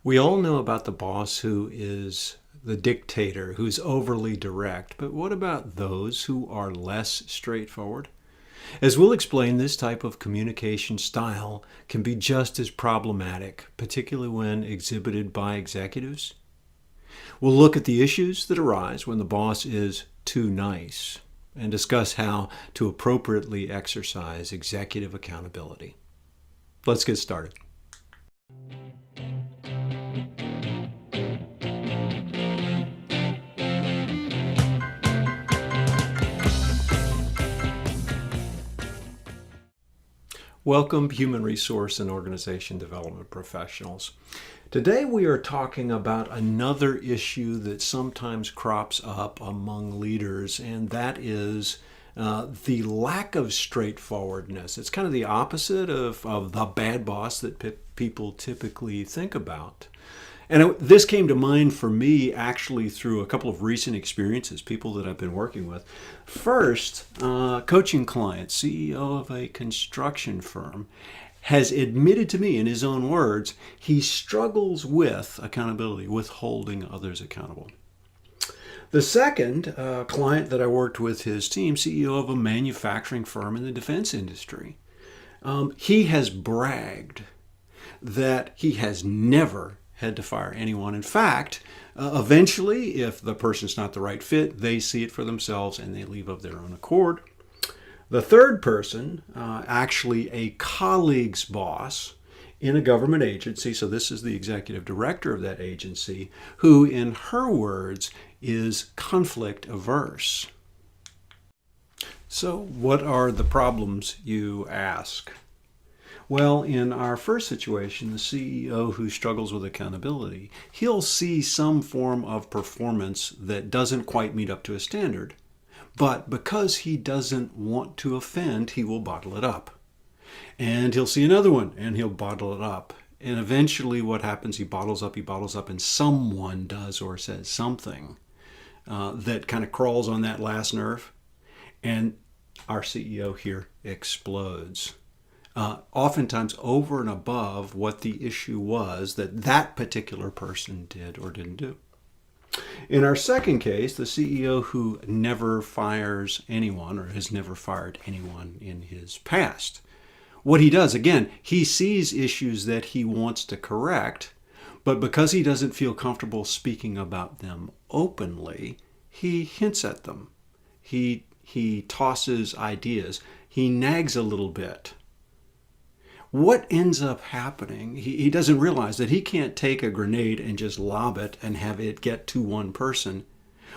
We all know about the boss who is the dictator, who's overly direct, but what about those who are less straightforward? As we'll explain, this type of communication style can be just as problematic, particularly when exhibited by executives. We'll look at the issues that arise when the boss is too nice and discuss how to appropriately exercise executive accountability. Let's get started. Welcome, human resource and organization development professionals. Today we are talking about another issue that sometimes crops up among leaders, and that is the lack of straightforwardness. It's kind of the opposite of the bad boss that people typically think about. And this came to mind for me actually through a couple of recent experiences, people that I've been working with. First, coaching client, CEO of a construction firm, has admitted to me in his own words, he struggles with accountability, with holding others accountable. The second client that I worked with, his team, CEO of a manufacturing firm in the defense industry, he has bragged that he has never had to fire anyone. In fact, eventually, if the person's not the right fit, they see it for themselves and they leave of their own accord. The third person, actually a colleague's boss in a government agency, so this is the executive director of that agency, who, in her words, is conflict averse. So, what are the problems, you ask? Well, in our first situation, the CEO who struggles with accountability, he'll see some form of performance that doesn't quite meet up to a standard. But because he doesn't want to offend, he will bottle it up. And he'll see another one, and he'll bottle it up. And eventually what happens, he bottles up, and someone does or says something that kind of crawls on that last nerve. And our CEO here explodes. Oftentimes over and above what the issue was that particular person did or didn't do. In our second case, the CEO who never fires anyone or has never fired anyone in his past. What he does, again, he sees issues that he wants to correct, but because he doesn't feel comfortable speaking about them openly, he hints at them. He tosses ideas. He nags a little bit. What ends up happening, he doesn't realize that he can't take a grenade and just lob it and have it get to one person.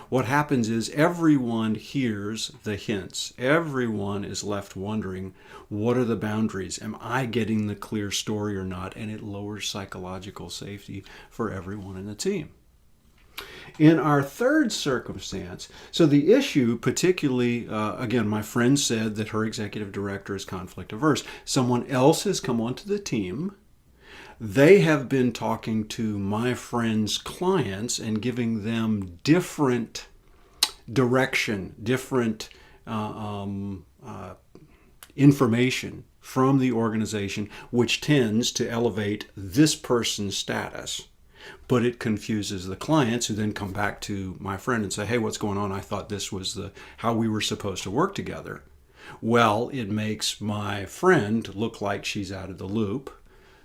What happens is everyone hears the hints. Everyone is left wondering, what are the boundaries? Am I getting the clear story or not? And it lowers psychological safety for everyone in the team. In our third circumstance, so the issue particularly, again, my friend said that her executive director is conflict averse. Someone else has come onto the team. They have been talking to my friend's clients and giving them different direction, different information from the organization, which tends to elevate this person's status. But it confuses the clients, who then come back to my friend and say, hey, what's going on? I thought this was how we were supposed to work together. Well, it makes my friend look like she's out of the loop.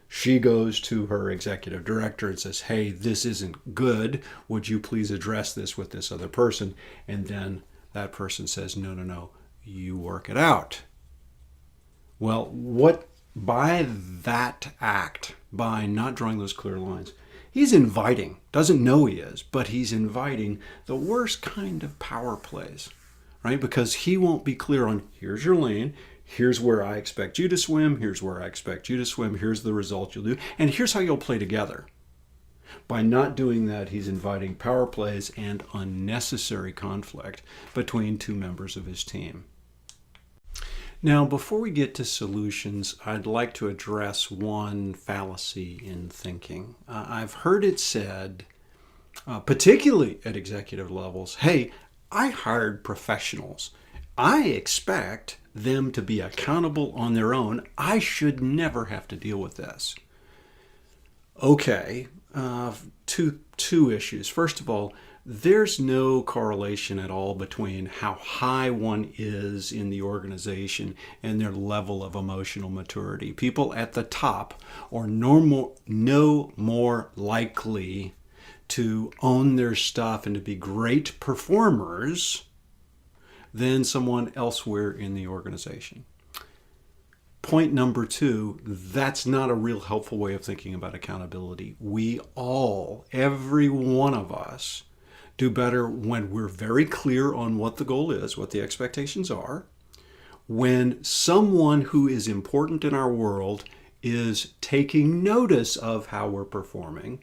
She goes to her executive director and says, hey, this isn't good. Would you please address this with this other person? And then that person says, no, you work it out. Well, by that act, by not drawing those clear lines, he's inviting, doesn't know he is, but he's inviting the worst kind of power plays, right? Because he won't be clear on, here's your lane, here's where I expect you to swim, here's where I expect you to swim, here's the result you'll do, and here's how you'll play together. By not doing that, he's inviting power plays and unnecessary conflict between two members of his team. Now, before we get to solutions, I'd like to address one fallacy in thinking. I've heard it said, particularly at executive levels, hey, I hired professionals. I expect them to be accountable on their own. I should never have to deal with this. Okay, two issues. First of all, there's no correlation at all between how high one is in the organization and their level of emotional maturity. People at the top are no more likely to own their stuff and to be great performers than someone elsewhere in the organization. Point number two, that's not a real helpful way of thinking about accountability. We all, every one of us, do better when we're very clear on what the goal is, what the expectations are, when someone who is important in our world is taking notice of how we're performing,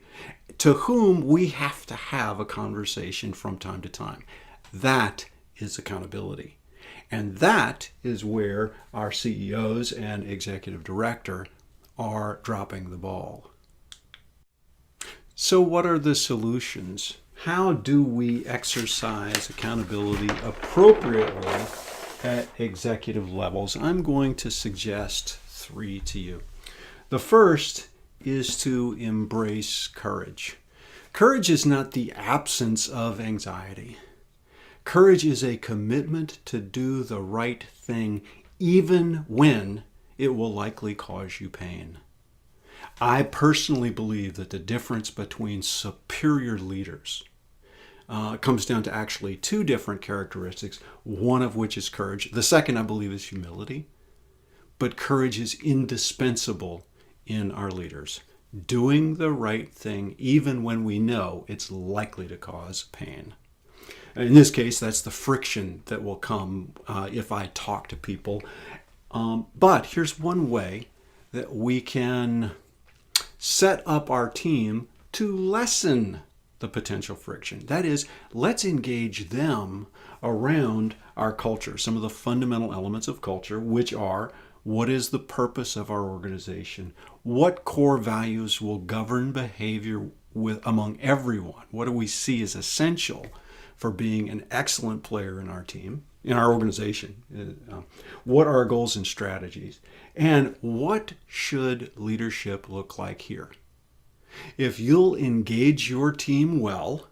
to whom we have to have a conversation from time to time. That is accountability. And that is where our CEOs and executive director are dropping the ball. So what are the solutions? How do we exercise accountability appropriately at executive levels? I'm going to suggest 3 to you. The first is to embrace courage. Courage is not the absence of anxiety. Courage is a commitment to do the right thing even when it will likely cause you pain. I personally believe that the difference between superior leaders comes down to actually 2 different characteristics, one of which is courage. The second, I believe, is humility. But courage is indispensable in our leaders. Doing the right thing even when we know it's likely to cause pain. In this case, that's the friction that will come if I talk to people. But here's one way that we can set up our team to lessen the potential friction. That is, let's engage them around our culture, some of the fundamental elements of culture, which are: what is the purpose of our organization? What core values will govern behavior among everyone? What do we see as essential for being an excellent player in our team, in our organization? What are our goals and strategies? And what should leadership look like here? If you'll engage your team well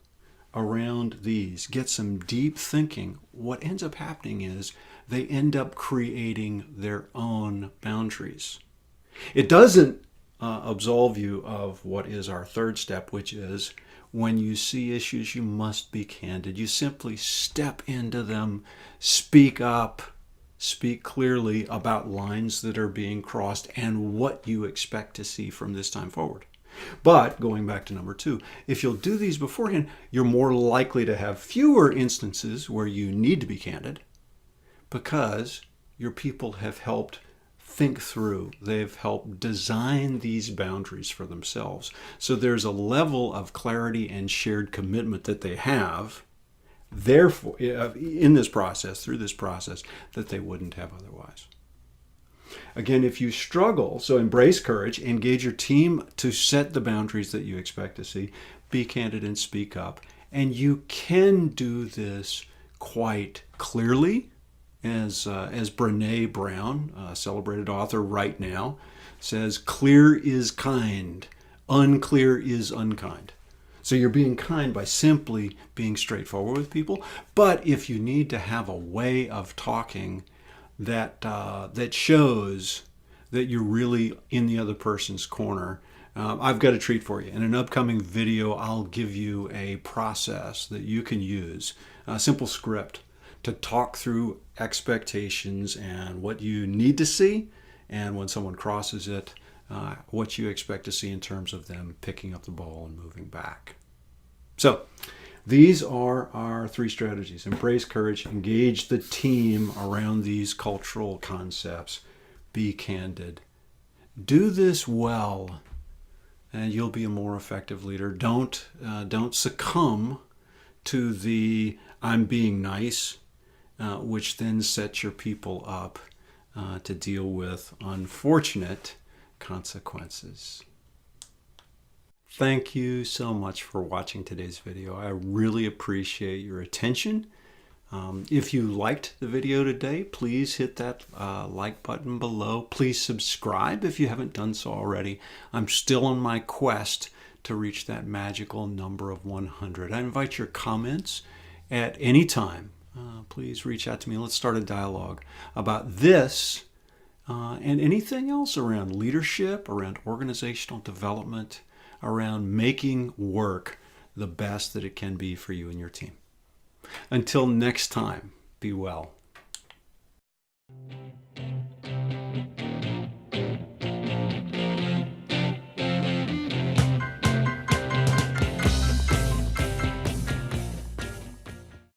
around these, get some deep thinking, what ends up happening is they end up creating their own boundaries. It doesn't absolve you of what is our third step, which is when you see issues, you must be candid. You simply step into them, speak up, speak clearly about lines that are being crossed and what you expect to see from this time forward. But going back to number 2, if you'll do these beforehand, you're more likely to have fewer instances where you need to be candid because your people have helped think through. They've helped design these boundaries for themselves. So there's a level of clarity and shared commitment that they have, therefore, in this process, through this process, that they wouldn't have otherwise. Again, if you struggle, so embrace courage, engage your team to set the boundaries that you expect to see, be candid and speak up. And you can do this quite clearly, as Brené Brown, a celebrated author right now, says, clear is kind, unclear is unkind. So you're being kind by simply being straightforward with people. But if you need to have a way of talking that shows that you're really in the other person's corner, I've got a treat for you. In an upcoming video, I'll give you a process that you can use, a simple script, to talk through expectations and what you need to see, and when someone crosses it, what you expect to see in terms of them picking up the ball and moving back. So these are our 3 strategies. Embrace courage, engage the team around these cultural concepts, be candid. Do this well, and you'll be a more effective leader. Don't succumb to the I'm being nice, which then sets your people up to deal with unfortunate consequences. Thank you so much for watching today's video. I really appreciate your attention. If you liked the video today, please hit that like button below. Please subscribe if you haven't done so already. I'm still on my quest to reach that magical number of 100. I invite your comments at any time. Please reach out to me. Let's start a dialogue about this and anything else around leadership, around organizational development, around making work the best that it can be for you and your team. Until next time, be well.